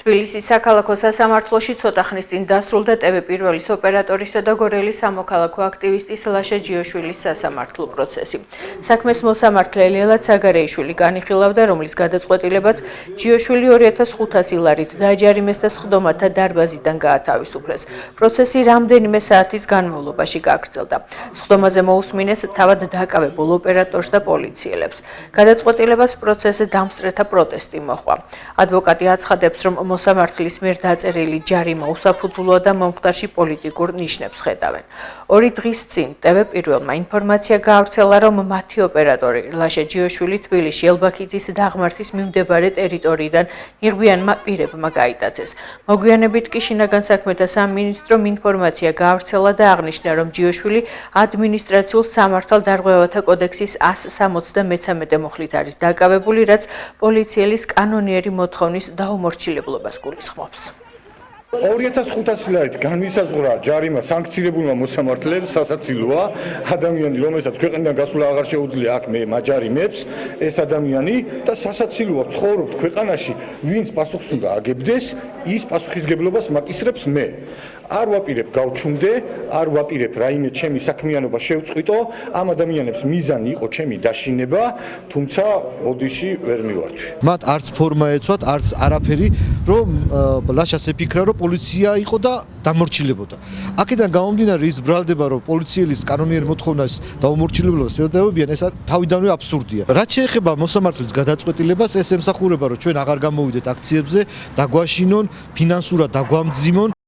თბილისის საქალაქო სასამართლოში ცოტა ხნის წინ დასრულდა ტევ პირველის ოპერატორისა და გორელის სამოქალაქო აქტივისტის ლაშა ჯიოშვილის სასამართლო პროცესი. საქმეს მოსამართლე ელელა ცაგარეიშვილი განიხილავდა, რომლის გადაწყვეტილებაც ჯიოშვილი 2500 ლარით დააჯარიმეს და სხდომათა დარბაზიდან გაათავისუფლეს. პროცესი რამდენიმე საათის განმავლობაში გაგრძელდა. სხდომაზე მოусმინეს თავად დაკავებულ ოპერატორს და პოლიციელებს. გადაწყვეტილებას პროცესზე დამსწრეთა პროტესტი მოჰყვა. ადვოკატი აცხადებს, რომ მოსამართლის მიერ დაწერილი ჯარიმა უსაფუძვლოა და მომხდარში პოლიტიკურ ნიშნებს ხედავენ. 2 დღის წინ ტევ პირველმა ინფორმაცია გაავრცელა, რომ მათი ოპერატორი ლაშა ჯიოშვილი თბილისში ელბაქიძის დაღმართის მიმდებარე ტერიტორიიდან იღბიანმა პირებმა გაიტაცეს. მოგვიანებით კი შინაგან საქმეთა სამინისტრომ ინფორმაცია გაავრცელა და აღნიშნა, რომ ჯიოშვილი ადმინისტრაციულ სამართალდარღვევათა კოდექსის 173 მუხლით არის დაკავებული, რაც პოლიციელის კანონიერი მოთხოვნის დაუმორჩილებლობას გულისხმობს. 2500 ლარით განმისაზღვრა ჯარიმა სანქცირებულმა მოსამართლეებს სასაცილოა ადამიანი, რომელსაც ქვეყნიდან გასვლა აღარ შეუძლია აქ მაჯარიმებს ეს ადამიანი და სასაცილოა ცხოვრობთ ქვეყანაში, ვინც პასუხს უნდა აგებდეს, ის პასუხისგებლობას მაკისრებს მე. არ ვაპირებ გავჩუმდე, არ ვაპირებ რაიმე ჩემი საქმიანობა შევწყვიტო, ამ ადამიანებს მიზანი იყო ჩემი დაშინება, თუმცა ოდიში ვერ მივართვი. მათ არც ფორმა ეცვათ, არც არაფერი, რომ ლაშას ეფიქრა, რომ პოლიცია იყო და დამორჩილებოდა. აქედან გამომდინარე ის ბრალდება, რომ პოლიციელის კანონიერ მოთხოვნას დაუმორჩილებლობას ელოდებიან, ეს თავიდანვე აბსურდია. რაც შეეხება მოსამართლის გადაწყვეტილებას, ეს ემსახურება, რომ ჩვენ აღარ გამოვიდეთ აქციებზე, დაგვაშინონ, ფინანსურად დაგვამძიმონ.